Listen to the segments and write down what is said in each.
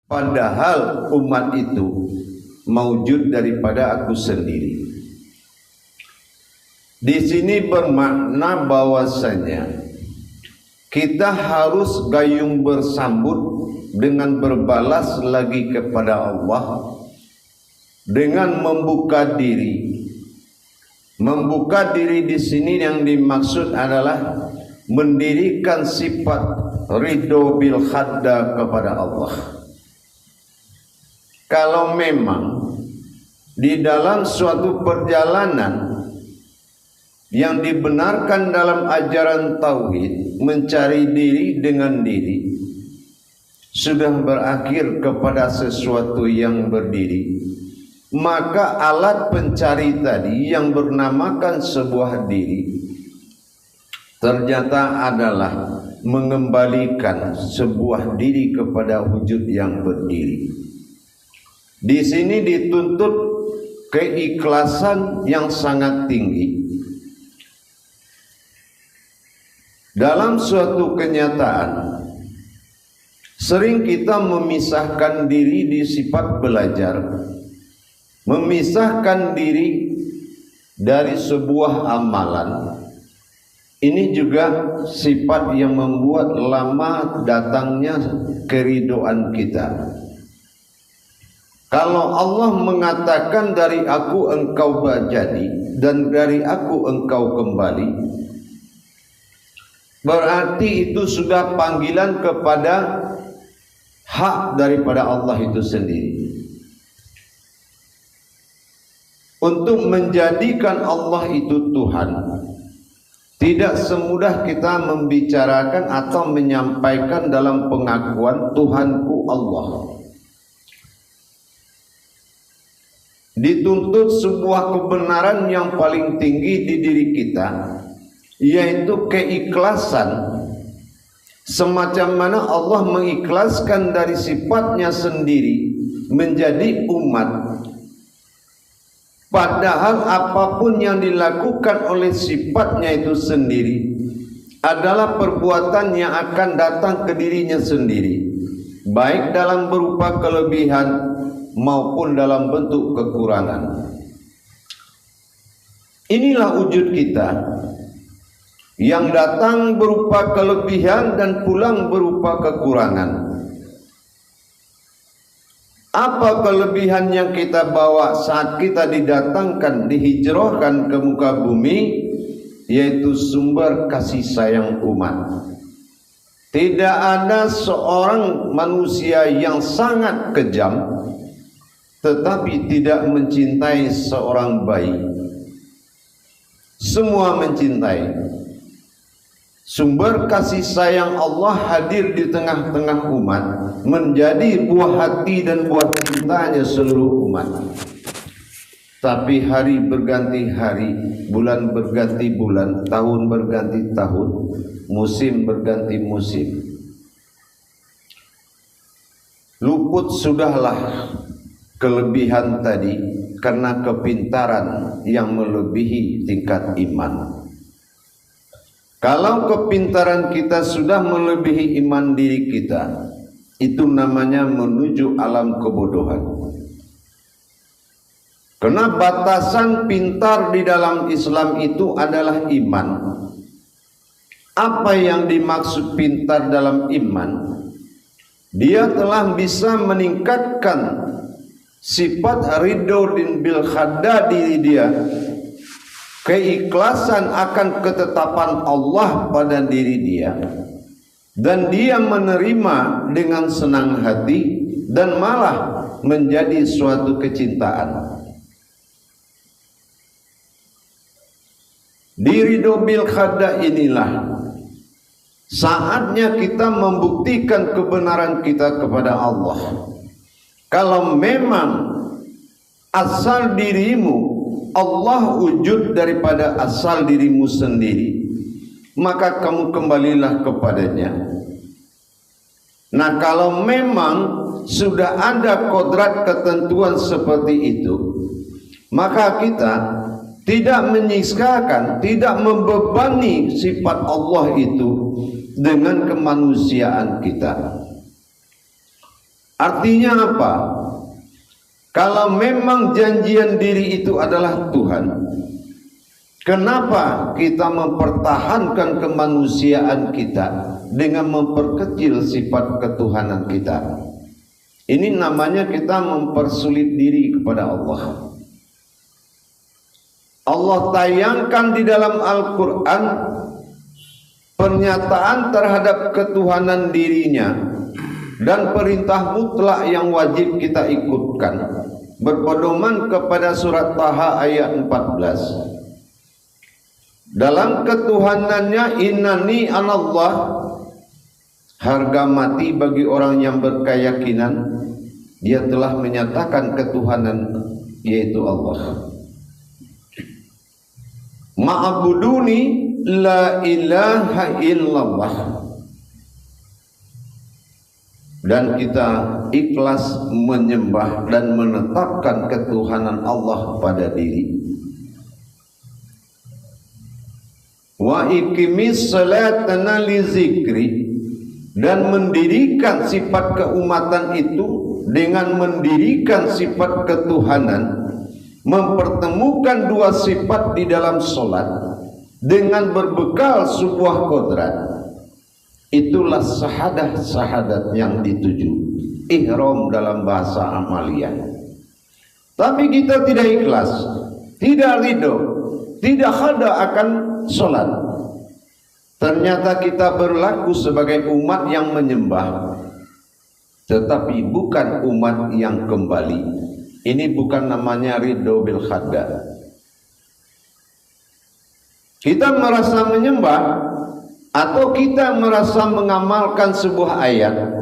padahal umat itu maujud daripada aku sendiri. Di sini bermakna bahwasanya kita harus gayung bersambut dengan berbalas lagi kepada Allah dengan membuka diri. Membuka diri di sini yang dimaksud adalah mendirikan sifat ridho bil khadda kepada Allah. Kalau memang di dalam suatu perjalanan yang dibenarkan dalam ajaran tauhid, mencari diri dengan diri sudah berakhir kepada sesuatu yang berdiri, maka alat pencari tadi yang bernamakan sebuah diri ternyata adalah mengembalikan sebuah diri kepada wujud yang berdiri. Di sini dituntut keikhlasan yang sangat tinggi. Dalam suatu kenyataan, sering kita memisahkan diri di sifat belajar, memisahkan diri dari sebuah amalan. Ini juga sifat yang membuat lama datangnya keridoan kita. Kalau Allah mengatakan dari aku engkau jadi dan dari aku engkau kembali, berarti itu sudah panggilan kepada hak daripada Allah itu sendiri. Untuk menjadikan Allah itu Tuhan, tidak semudah kita membicarakan atau menyampaikan dalam pengakuan Tuhanku Allah. Dituntut sebuah kebenaran yang paling tinggi di diri kita, yaitu keikhlasan. Semacam mana Allah mengikhlaskan dari sifatnya sendiri menjadi umat, padahal apapun yang dilakukan oleh sifatnya itu sendiri adalah perbuatan yang akan datang ke dirinya sendiri, baik dalam berupa kelebihan maupun dalam bentuk kekurangan. Inilah wujud kita, yang datang berupa kelebihan dan pulang berupa kekurangan. Apa kelebihan yang kita bawa saat kita didatangkan, dihijrahkan ke muka bumi? Yaitu sumber kasih sayang umat. Tidak ada seorang manusia yang sangat kejam tetapi tidak mencintai seorang bayi. Semua mencintai. Sumber kasih sayang Allah hadir di tengah-tengah umat, menjadi buah hati dan buah cintanya seluruh umat. Tapi hari berganti hari, bulan berganti bulan, tahun berganti tahun, musim berganti musim. Luput sudahlah kelebihan tadi karena kepintaran yang melebihi tingkat iman. Kalau kepintaran kita sudah melebihi iman diri kita, itu namanya menuju alam kebodohan. Karena batasan pintar di dalam Islam itu adalah iman. Apa yang dimaksud pintar dalam iman? Dia telah bisa meningkatkan sifat ridho bil khadda diri dia, keikhlasan akan ketetapan Allah pada diri dia, dan dia menerima dengan senang hati dan malah menjadi suatu kecintaan. Di ridho bil khadda inilah saatnya kita membuktikan kebenaran kita kepada Allah. Kalau memang asal dirimu Allah wujud daripada asal dirimu sendiri, maka kamu kembalilah kepadanya. Nah, kalau memang sudah ada kodrat ketentuan seperti itu, maka kita tidak menyiskakan, tidak membebani sifat Allah itu dengan kemanusiaan kita. Artinya apa? Kalau memang janjian diri itu adalah Tuhan, kenapa kita mempertahankan kemanusiaan kita dengan memperkecil sifat ketuhanan kita? Ini namanya kita mempersulit diri kepada Allah. Allah tayangkan di dalam Al-Quran pernyataan terhadap ketuhanan dirinya dan perintah mutlak yang wajib kita ikutkan, berpedoman kepada surat Taha ayat 14. Dalam ketuhanannya, innani anallah, harga mati bagi orang yang berkeyakinan dia telah menyatakan ketuhanan, yaitu Allah. Ma'buduni la ilaha illallah. Dan kita ikhlas menyembah dan menetapkan ketuhanan Allah pada diri. Wa iqimis salatana li zikri, dan mendirikan sifat keumatan itu dengan mendirikan sifat ketuhanan, mempertemukan dua sifat di dalam solat dengan berbekal sebuah kodrat. Itulah sahadat yang dituju, ihram dalam bahasa amaliyah. Tapi kita tidak ikhlas, tidak ridho, tidak khada akan solat. Ternyata kita berlaku sebagai umat yang menyembah, tetapi bukan umat yang kembali. Ini bukan namanya ridho bil khada. Kita merasa menyembah atau kita merasa mengamalkan sebuah ayat,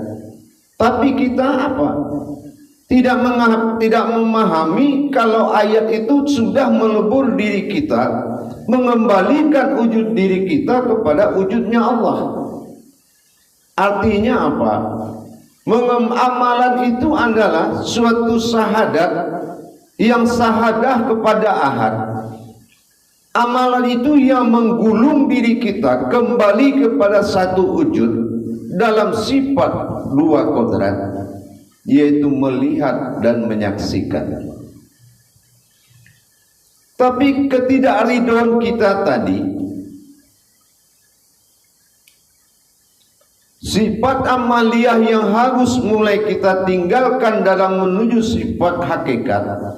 tapi kita apa? Tidak memahami kalau ayat itu sudah melebur diri kita, mengembalikan wujud diri kita kepada wujudnya Allah. Artinya apa? Amalan itu adalah suatu sahadat yang sahadah kepada ahad. Amalan itu yang menggulung diri kita kembali kepada satu wujud dalam sifat dua kodrat, yaitu melihat dan menyaksikan. Tapi ketidakridhoan kita tadi, sifat amaliyah yang harus mulai kita tinggalkan dalam menuju sifat hakikat.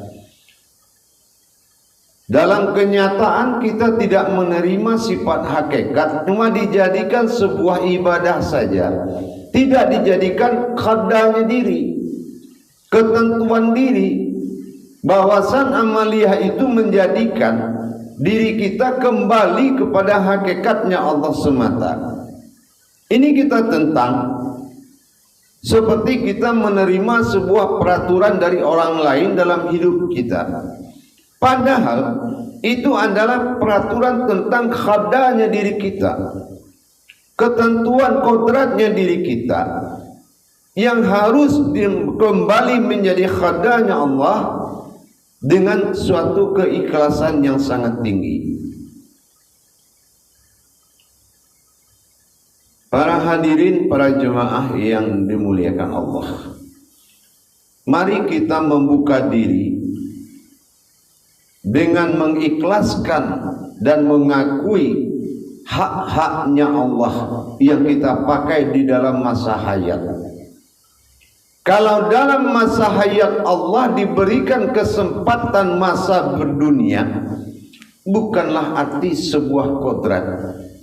Dalam kenyataan kita tidak menerima sifat hakikat, cuma dijadikan sebuah ibadah saja, tidak dijadikan khadanya diri, ketentuan diri. Bahwasan amaliyah itu menjadikan diri kita kembali kepada hakikatnya Allah semata. Ini kita tentang seperti kita menerima sebuah peraturan dari orang lain dalam hidup kita. Padahal itu adalah peraturan tentang khadanya diri kita, ketentuan kodratnya diri kita, yang harus kembali menjadi khadanya Allah dengan suatu keikhlasan yang sangat tinggi. Para hadirin, para jemaah yang dimuliakan Allah, mari kita membuka diri dengan mengikhlaskan dan mengakui hak-haknya Allah yang kita pakai di dalam masa hayat. Kalau dalam masa hayat Allah diberikan kesempatan masa berdunia, bukanlah arti sebuah kodrat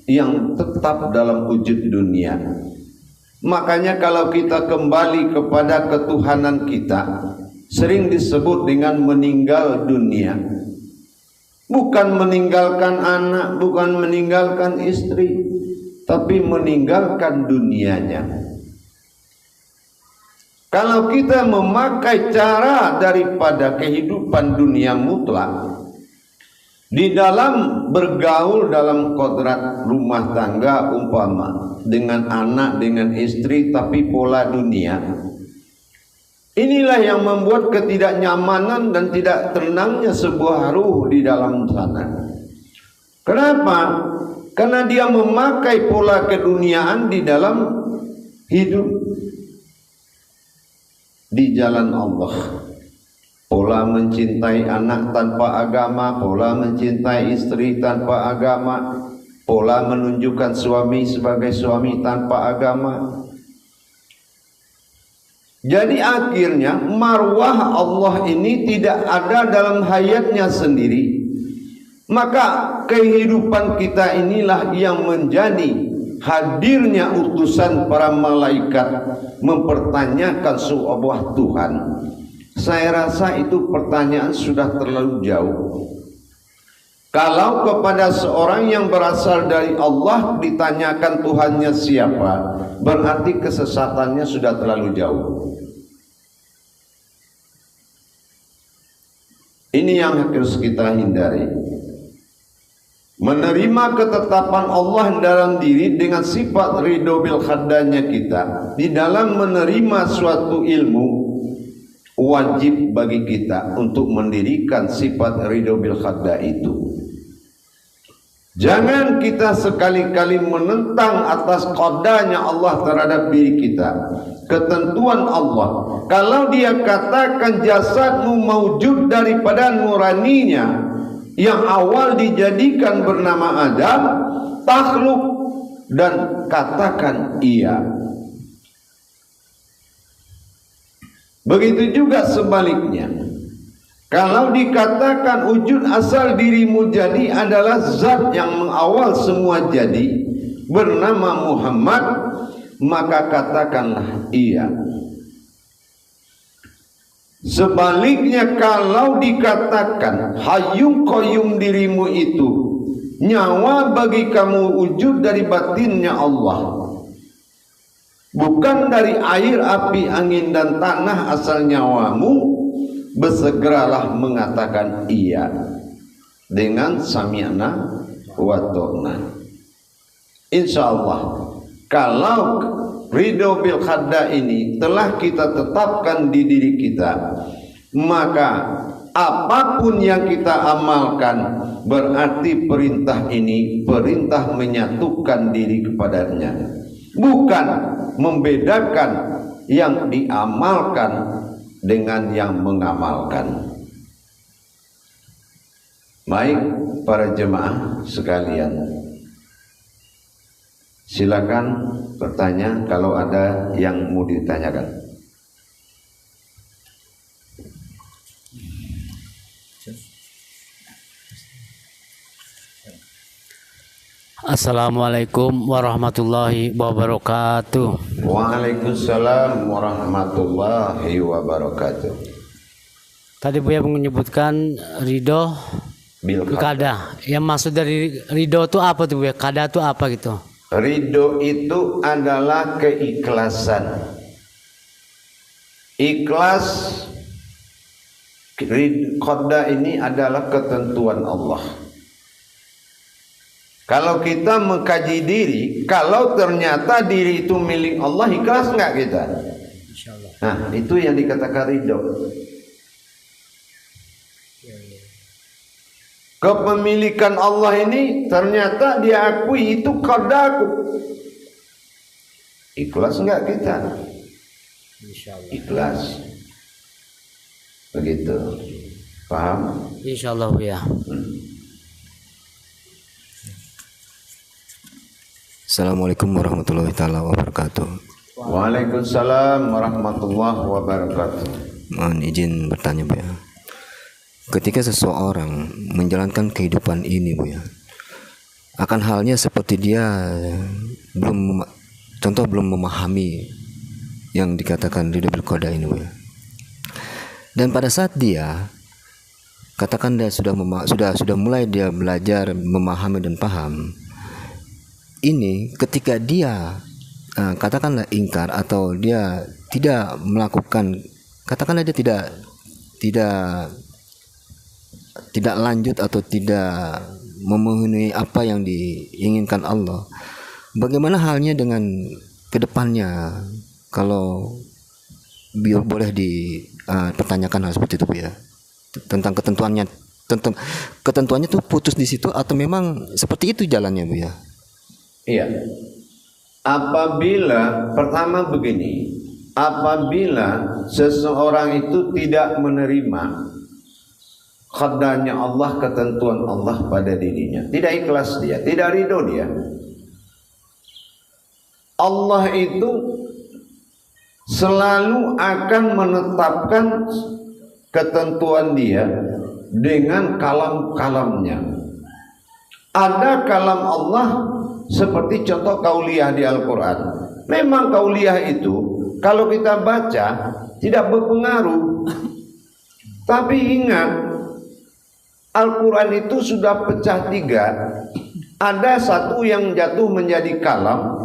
yang tetap dalam wujud dunia. Makanya kalau kita kembali kepada ketuhanan kita, sering disebut dengan meninggal dunia. Bukan meninggalkan anak, bukan meninggalkan istri, tapi meninggalkan dunianya. Kalau kita memakai cara daripada kehidupan dunia mutlak di dalam bergaul dalam kodrat rumah tangga, umpama dengan anak, dengan istri, tapi pola dunia, inilah yang membuat ketidaknyamanan dan tidak tenangnya sebuah ruh di dalam sana. Kenapa? Karena dia memakai pola keduniaan di dalam hidup. di jalan Allah. Pola mencintai anak tanpa agama, pola mencintai istri tanpa agama, pola menunjukkan suami sebagai suami tanpa agama. Jadi akhirnya marwah Allah ini tidak ada dalam hayatnya sendiri. Maka kehidupan kita inilah yang menjadi hadirnya utusan para malaikat mempertanyakan sebuah Tuhan. Saya rasa itu pertanyaan sudah terlalu jauh. Kalau kepada seorang yang berasal dari Allah ditanyakan Tuhannya siapa, berarti kesesatannya sudah terlalu jauh. Ini yang harus kita hindari. Menerima ketetapan Allah dalam diri dengan sifat ridho bil khaddanya kita. Di dalam menerima suatu ilmu, wajib bagi kita untuk mendirikan sifat ridho bil khadda itu. Jangan kita sekali-kali menentang atas qadanya Allah terhadap diri kita, ketentuan Allah. Kalau dia katakan jasadmu maujud daripada nuraninya yang awal dijadikan bernama Adam, takhluk, dan katakan iya. Begitu juga sebaliknya. Kalau dikatakan wujud asal dirimu jadi adalah zat yang mengawal semua jadi, bernama Muhammad, maka katakanlah iya. Sebaliknya kalau dikatakan hayyum qayyum dirimu itu nyawa bagi kamu wujud dari batinnya Allah, bukan dari air, api, angin, dan tanah asal nyawamu, bersegeralah mengatakan iya dengan sami'na wa ta'na. Insyaallah kalau ridho bil khadda ini telah kita tetapkan di diri kita, maka apapun yang kita amalkan berarti perintah ini perintah menyatukan diri kepadanya, bukan membedakan yang diamalkan dengan yang mengamalkan. Baik para jemaah sekalian, silakan bertanya kalau ada yang mau ditanyakan. Assalamualaikum warahmatullahi wabarakatuh. Waalaikumsalam warahmatullahi wabarakatuh. Tadi Buya menyebutkan ridho Bil kada. Yang maksud dari ridho itu apa tuh Buya? Kada itu apa gitu? Ridho itu adalah keikhlasan. Ikhlas, qada ini adalah ketentuan Allah. Kalau kita mengkaji diri, kalau ternyata diri itu milik Allah, ikhlas nggak kita? Nah, itu yang dikatakan ridho. Kepemilikan Allah ini ternyata diakui itu qadaku. Ikhlas nggak kita? Ikhlas. Begitu. Paham? Insyaallah Buya. Assalamualaikum warahmatullahi taala wabarakatuh. Waalaikumsalam warahmatullahi wabarakatuh. Mohon izin bertanya Bu ya. Ketika seseorang menjalankan kehidupan ini Bu ya, akan halnya seperti dia belum memahami yang dikatakan ridho bil qada ini Bu ya. Dan pada saat dia katakan dia sudah mulai dia belajar memahami dan paham ini, ketika dia katakanlah ingkar atau dia tidak melakukan, katakanlah dia tidak lanjut atau tidak memenuhi apa yang diinginkan Allah, bagaimana halnya dengan kedepannya? Kalau boleh dipertanyakan hal seperti itu Bu ya, tentang ketentuannya tuh putus di situ atau memang seperti itu jalannya Bu ya? Iya. Apabila pertama begini, apabila seseorang itu tidak menerima qadanya Allah, ketentuan Allah pada dirinya, tidak ikhlas dia, tidak ridho dia, Allah itu selalu akan menetapkan ketentuan dia dengan kalam-kalamnya. Ada kalam Allah seperti contoh kauliyah di Al-Quran. Memang kauliyah itu kalau kita baca tidak berpengaruh. Tapi ingat, Al-Quran itu sudah pecah 3. Ada satu yang jatuh menjadi kalam,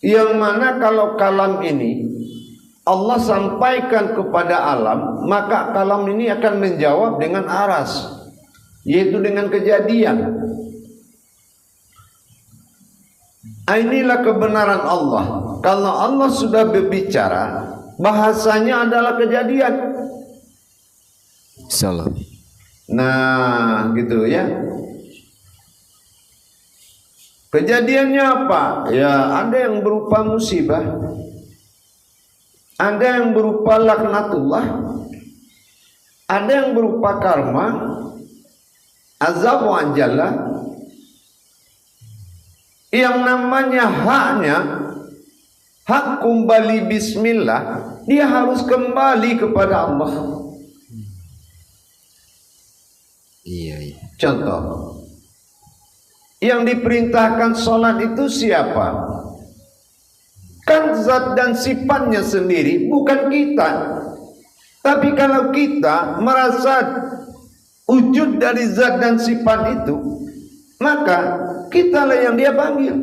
yang mana kalau kalam ini Allah sampaikan kepada alam, maka kalam ini akan menjawab dengan aras, yaitu dengan kejadian. Inilah kebenaran Allah. Kalau Allah sudah berbicara, bahasanya adalah kejadian. Salam. Nah, gitu ya. Kejadiannya apa? Ya, ada yang berupa musibah, ada yang berupa laknatullah, ada yang berupa karma, azab wa anjala. Yang namanya haknya, hak kembali bismillah, dia harus kembali kepada Allah. Iya. Contoh, yang diperintahkan sholat itu siapa? Kan zat dan sifatnya sendiri, bukan kita. Tapi kalau kita merasa wujud dari zat dan sifat itu, maka kitalah yang dia panggil.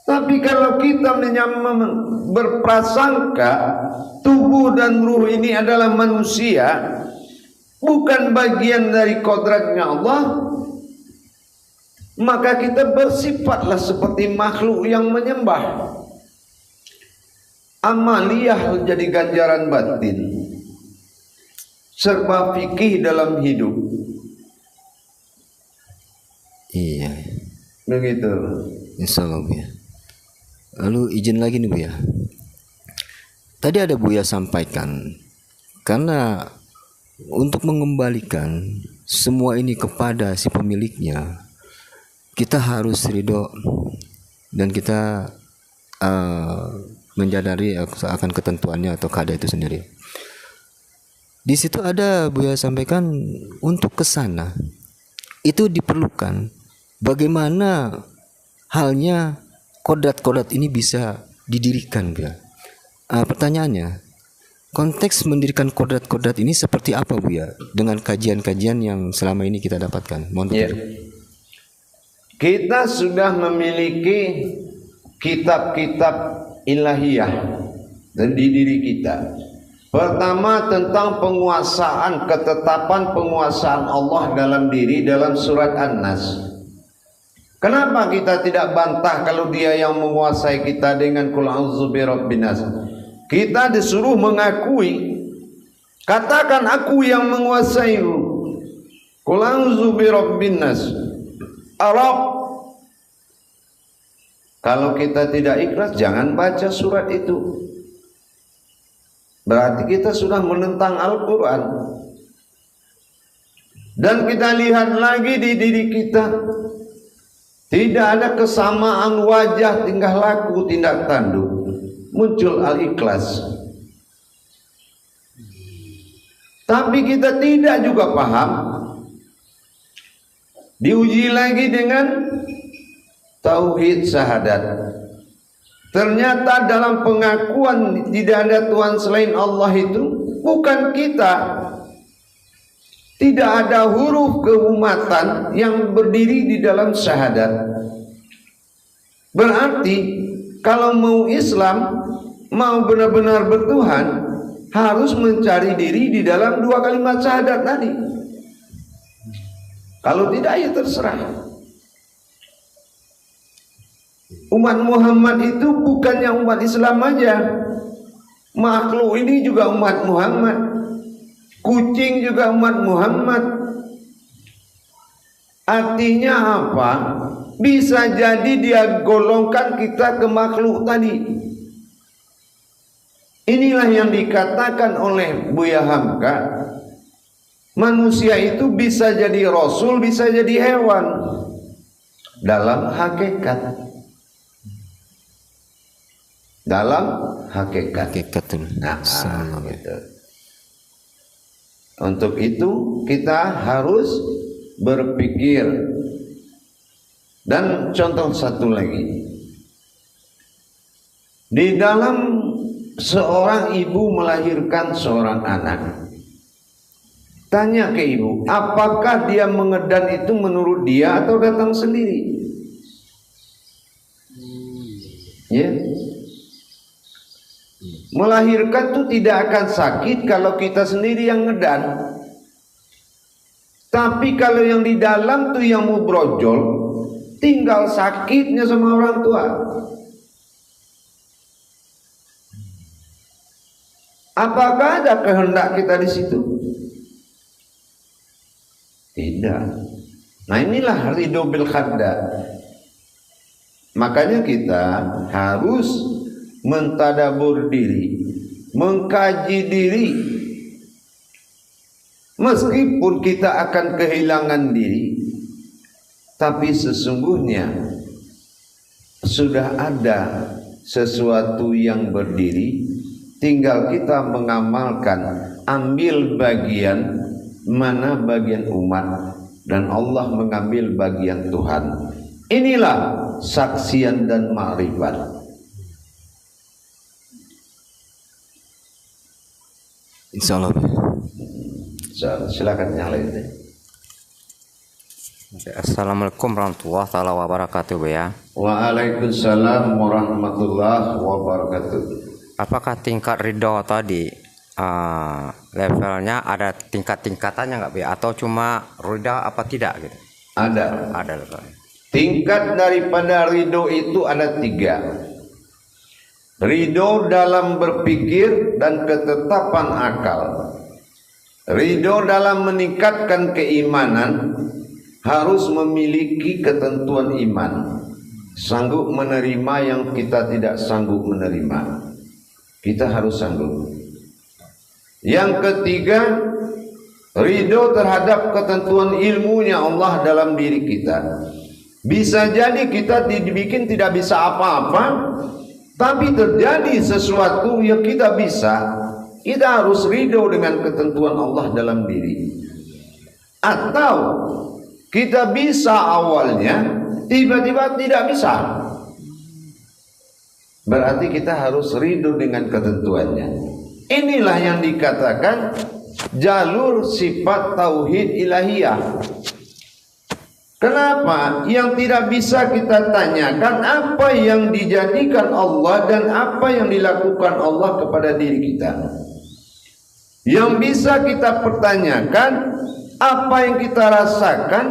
Tapi kalau kita berprasangka tubuh dan ruh ini adalah manusia, bukan bagian dari kodratnya Allah, maka kita bersifatlah seperti makhluk yang menyembah. Amaliyah jadi ganjaran batin, serba fikih dalam hidup. Iya. Begitu. Insyaallah Bu ya. Lalu izin lagi nih Bu ya. Tadi ada Bu ya sampaikan, karena untuk mengembalikan semua ini kepada si pemiliknya, kita harus ridho dan kita menyadari akan ketentuannya atau kada itu sendiri. Di situ ada Bu ya sampaikan, untuk ke sana itu diperlukan bagaimana halnya kodrat-kodrat ini bisa didirikan Bu ya. Pertanyaannya, konteks mendirikan kodrat-kodrat ini seperti apa Bu ya, dengan kajian-kajian yang selama ini kita dapatkan? Mohon Ya. Kita sudah memiliki kitab-kitab ilahiyah di diri kita. Pertama tentang penguasaan, ketetapan penguasaan Allah dalam diri dalam surat An-Nas. Kenapa kita tidak bantah kalau dia yang menguasai kita dengan qul a'udzu birabbin nas? Kita disuruh mengakui. Katakan aku yang menguasaimu. Qul a'udzu birabbin nas. Arab. Kalau kita tidak ikhlas, jangan baca surat itu. Berarti kita sudah menentang Al-Quran. Dan kita lihat lagi di diri kita, tidak ada kesamaan wajah, tingkah laku, tindak tanduk. Muncul al-ikhlas. Tapi kita tidak juga paham. Diuji lagi dengan tauhid syahadat. Ternyata dalam pengakuan tidak ada Tuhan selain Allah itu bukan kita. Tidak ada huruf keumatan yang berdiri di dalam syahadat. Berarti kalau mau Islam, mau benar-benar bertuhan, harus mencari diri di dalam 2 kalimat syahadat tadi. Kalau tidak, ya terserah. Umat Muhammad itu bukannya umat Islam aja. Makhluk ini juga umat Muhammad. Kucing juga umat Muhammad. Artinya apa? Bisa jadi dia golongkan kita ke makhluk tadi. Inilah yang dikatakan oleh Buya Hamka, manusia itu bisa jadi rasul, bisa jadi hewan dalam hakikat. Dalam hakikat. Nah, gitu. Untuk itu kita harus berpikir. Dan contoh satu lagi, di dalam seorang ibu melahirkan seorang anak, tanya ke ibu, apakah dia mengedan itu menurut dia atau datang sendiri? Ya, melahirkan itu tidak akan sakit kalau kita sendiri yang ngedan. Tapi kalau yang di dalam tuh yang mau brojol, tinggal sakitnya sama orang tua. Apakah ada kehendak kita di situ? Tidak. Nah, inilah ridho bil qada. Makanya kita harus mentadabur diri, mengkaji diri. Meskipun kita akan kehilangan diri, tapi sesungguhnya sudah ada sesuatu yang berdiri, tinggal kita mengamalkan, ambil bagian mana bagian umat, dan Allah mengambil bagian Tuhan. Inilah saksian dan ma'rifat. Insyaallah. Silakan nyalain deh. Assalamualaikum warahmatullahi taala wabarakatuh, ya. Waalaikumsalam warahmatullahi wabarakatuh. Apakah tingkat ridho tadi levelnya ada tingkat-tingkatannya nggak, ya? Atau cuma ridho apa tidak gitu? Ada levelnya. Tingkat daripada ridho itu ada 3. Ridho dalam berpikir dan ketetapan akal. Ridho dalam meningkatkan keimanan, harus memiliki ketentuan iman, sanggup menerima yang kita tidak sanggup menerima. Kita harus sanggup. Yang ketiga, ridho terhadap ketentuan ilmunya Allah dalam diri kita. Bisa jadi kita dibikin tidak bisa apa-apa, tapi terjadi sesuatu yang kita bisa. Kita harus ridho dengan ketentuan Allah dalam diri. Atau kita bisa awalnya, tiba-tiba tidak bisa, berarti kita harus ridho dengan ketentuannya. Inilah yang dikatakan jalur sifat tauhid ilahiyah. Kenapa? Yang tidak bisa kita tanyakan apa yang dijadikan Allah dan apa yang dilakukan Allah kepada diri kita. Yang bisa kita pertanyakan, apa yang kita rasakan,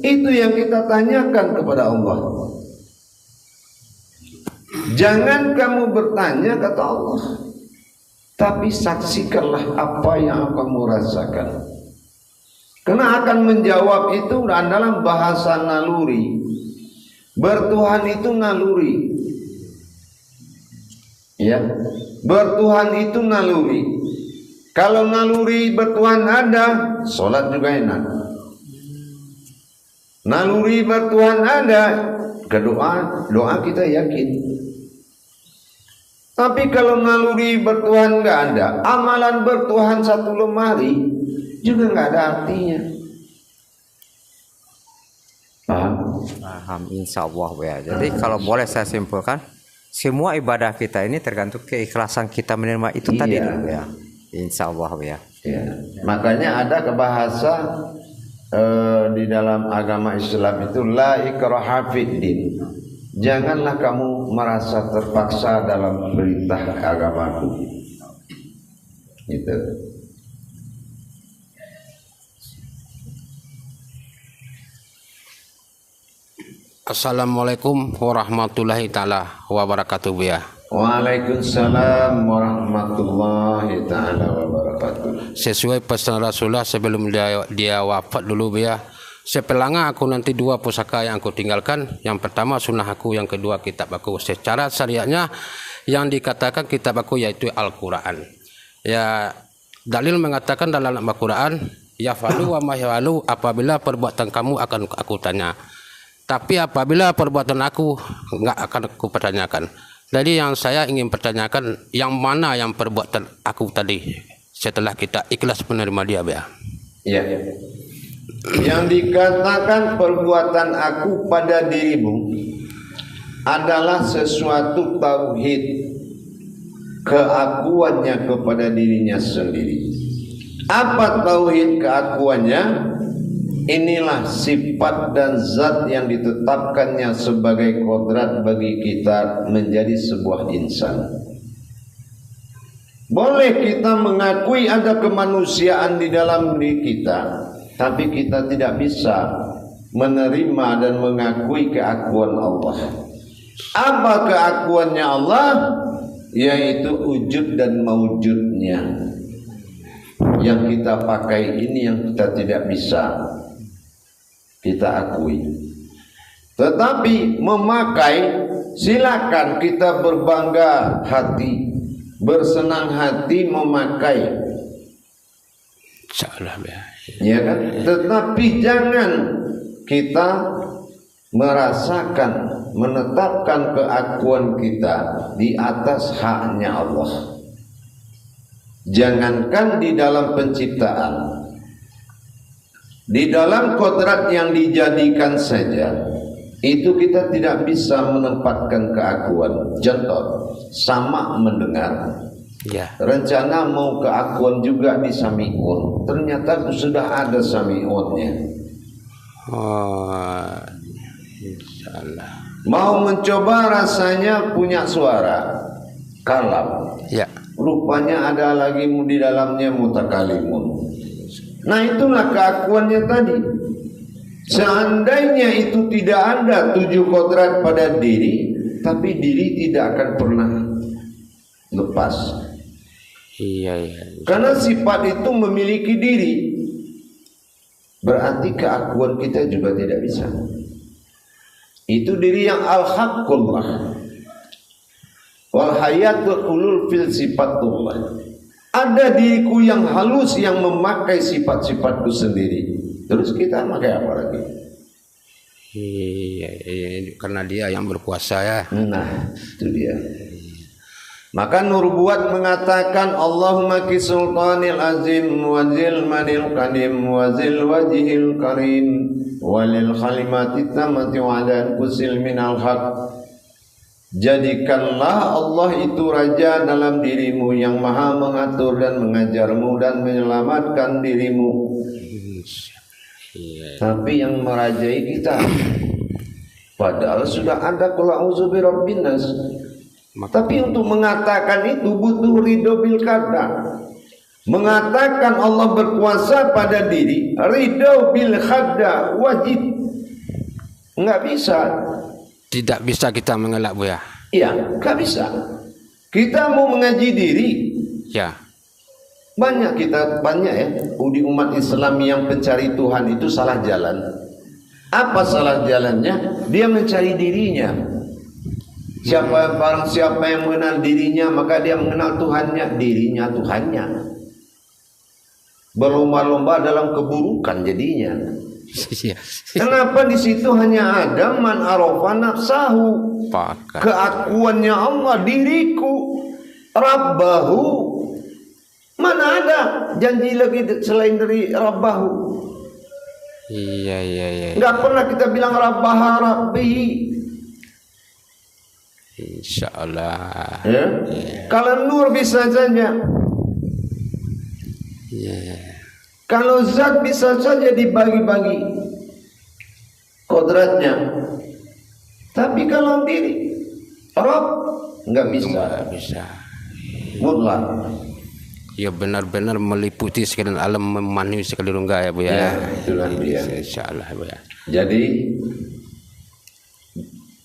itu yang kita tanyakan kepada Allah. Jangan kamu bertanya, kata Allah, tapi saksikanlah apa yang kamu rasakan. Karena akan menjawab itu dalam bahasa naluri. Bertuhan itu naluri. Ya, bertuhan itu naluri. Kalau naluri bertuhan ada, sholat juga enak. Naluri bertuhan ada, doa kita yakin. Tapi kalau naluri bertuhan nggak ada, amalan bertuhan satu lemari juga nggak ada artinya. Paham? Paham, insya Allah, ya. Jadi kalau boleh saya simpulkan, semua ibadah kita ini tergantung keikhlasan kita menerima itu tadi, ya. Insya Allah, ya. Ya. Makanya ada kebahasa di dalam agama Islam itu la ikraha fiddin. Janganlah kamu merasa terpaksa dalam perintah agamaku. Gitu. Assalamualaikum warahmatullahi taala wabarakatuh, ya. Waalaikumsalam warahmatullahi ta'ala wabarakatuh. Sesuai pesan Rasulullah sebelum dia wafat dulu, ya. Sepelanga aku nanti 2 pusaka yang aku tinggalkan. Yang pertama sunnah aku, yang kedua kitab aku. Secara syariatnya yang dikatakan kitab aku yaitu Al-Quran. Ya, dalil mengatakan dalam Al-Quran, ya falu wa mahwalu, apabila perbuatan kamu akan aku tanya. Tapi apabila perbuatan aku enggak akan aku pertanyakan. Jadi yang saya ingin pertanyakan, yang mana yang perbuatan aku tadi setelah kita ikhlas menerima dia, ya. Ya. Yang dikatakan perbuatan aku pada dirimu adalah sesuatu tauhid, keakuannya kepada dirinya sendiri. Apa tauhid keakuannya? Inilah sifat dan zat yang ditetapkannya sebagai kodrat bagi kita menjadi sebuah insan. Boleh kita mengakui ada kemanusiaan di dalam diri kita, tapi kita tidak bisa menerima dan mengakui keakuan Allah. Apa keakuannya Allah? Yaitu wujud dan maujudnya. Yang kita pakai ini yang kita tidak bisa kita akui. Tetapi memakai, silakan kita berbangga hati, bersenang hati memakai. Insyaallah, ya. Ya kan? Tetapi jangan kita merasakan, menetapkan keakuan kita di atas haknya Allah. Jangankan di dalam penciptaan, di dalam kodrat yang dijadikan saja, itu kita tidak bisa menempatkan keakuan. Contoh, sama mendengar. Ya. Rencana mau keakuan juga di Sami'un, ternyata sudah ada Sami'unnya. Oh, insyaallah. Mau mencoba rasanya punya suara kalam, Ya. rupanya ada lagi di dalamnya mutakalimun. Nah, itulah keakuannya tadi. Seandainya itu tidak ada 7 kodrat pada diri, tapi diri tidak akan pernah lepas. Iya. Karena sifat itu memiliki diri, berarti keakuan kita juga tidak bisa. Itu diri yang al-haqqullah wal hayatul ulul fil sifatullah. Ada diriku yang halus yang memakai sifat-sifatku sendiri. Terus kita pakai apa lagi? Iya, karena dia yang berkuasa, ya. Nah, itu dia. Maka Nubuat mengatakan Allahumma ki sultanil azim wa zil manil qadim wa zil wajhil karim walil kalimati tamati wa ala kusil minal haq. Jadikanlah Allah itu raja dalam dirimu yang maha mengatur dan mengajarmu dan menyelamatkan dirimu. Tapi yang merajai kita, padahal sudah ada qul a'udzu birabbin nas. Tapi untuk mengatakan itu butuh ridho bil qada. Mengatakan Allah berkuasa pada diri, ridho bil qada wajib. Enggak bisa. Tidak bisa kita mengelak, Bu, ya. Iya, enggak bisa. Kita mau mengaji diri. Ya. Banyak ya di umat Islam yang pencari Tuhan itu salah jalan. Apa salah jalannya? Dia mencari dirinya. Barang siapa yang mengenal dirinya, maka dia mengenal Tuhannya. Dirinya Tuhannya. Berlomba-lomba dalam keburukan jadinya. Kenapa di situ hanya ada man arafa nafsahu, keakuannya Allah, diriku, rabbahu. Mana ada janji lagi selain dari rabbahu? Iya. Enggak pernah kita bilang rabbaha rabbi. Insyaallah. Ya? Kalau nur bisa saja. Kalau zat bisa saja dibagi-bagi kodratnya. Tapi kalau diri Rabb enggak bisa. Mutlak. Ya, benar-benar meliputi sekalian alam manusia sekalian enggak, ya, Bu, ya. Ya, itulah dia. Insyaallah, Bu, ya. Jadi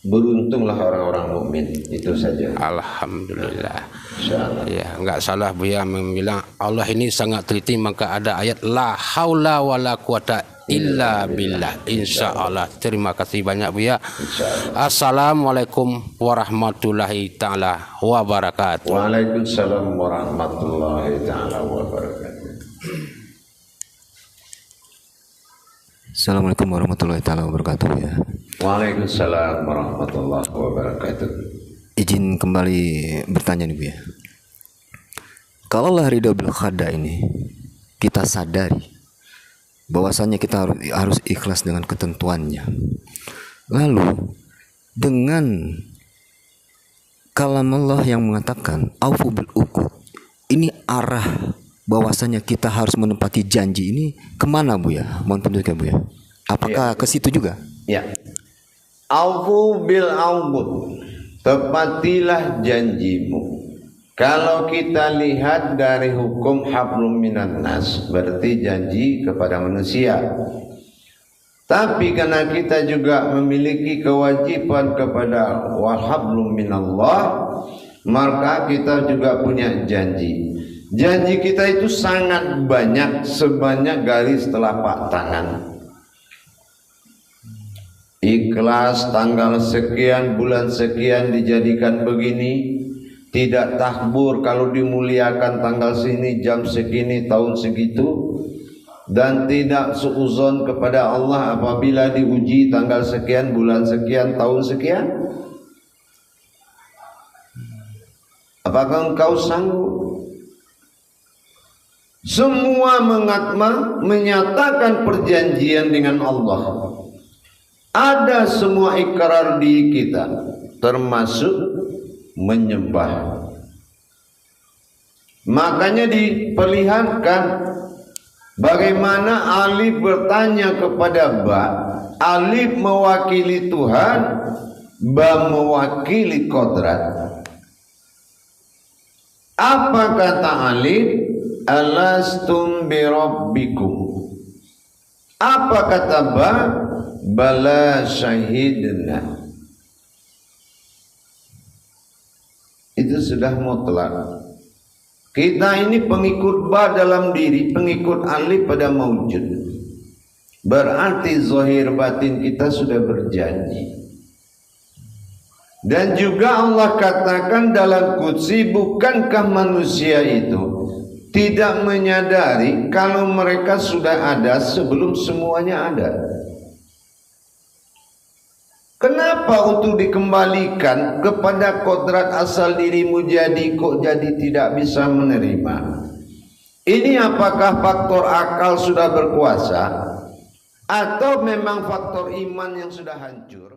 beruntunglah orang-orang mukmin, itu saja. Alhamdulillah. Insyaallah. Ya, enggak salah, Bu, ya, membilang Allah ini sangat teliti, maka ada ayat la haula wala quwata illa billah. Insyaallah. Terima kasih banyak Buya. Assalamualaikum warahmatullahi taala wabarakatuh. Waalaikumsalam warahmatullahi taala wabarakatuh. Assalamualaikum warahmatullahi taala wabarakatuh ya. Waalaikumsalam warahmatullahi wabarakatuh. Izin kembali bertanya nih Bu ya. Kalaulah ridho bil qada ini kita sadari bahwasanya kita harus ikhlas dengan ketentuannya. Lalu dengan kalam Allah yang mengatakan aufu bil uqud, ini arah bahwasanya kita harus menepati janji ini kemana Bu ya? Mohon penjelasan Bu ya. Apakah ke situ juga? Ya. Aufu bil uqud, tepatilah janjimu. Kalau kita lihat dari hukum hablum minan nas, berarti janji kepada manusia. Tapi karena kita juga memiliki kewajiban kepada wal hablum minallah, maka kita juga punya janji. Janji kita itu sangat banyak, sebanyak garis telapak tangan. Ikhlas tanggal sekian, bulan sekian dijadikan begini. Tidak takbur kalau dimuliakan tanggal sini, jam segini, tahun segitu. Dan tidak suuzon kepada Allah apabila diuji tanggal sekian, bulan sekian, tahun sekian. Apakah engkau sanggup? Semua menyatakan perjanjian dengan Allah. Ada semua ikrar di kita, termasuk menyembah. Makanya diperlihatkan bagaimana Alif bertanya kepada Ba. Alif mewakili Tuhan, Ba mewakili kodrat. Apa kata Alif? Alastum birabbikum. Apa kata Ba? Bala syahidna. Itu sudah mutlak. Kita ini pengikut Ba dalam diri, pengikut Alif pada maujud. Berarti zahir batin kita sudah berjanji. Dan juga Allah katakan dalam Qudsi, bukankah manusia itu tidak menyadari kalau mereka sudah ada sebelum semuanya ada? Kenapa untuk dikembalikan kepada kodrat asal dirimu jadi kok jadi tidak bisa menerima? Ini apakah faktor akal sudah berkuasa atau memang faktor iman yang sudah hancur?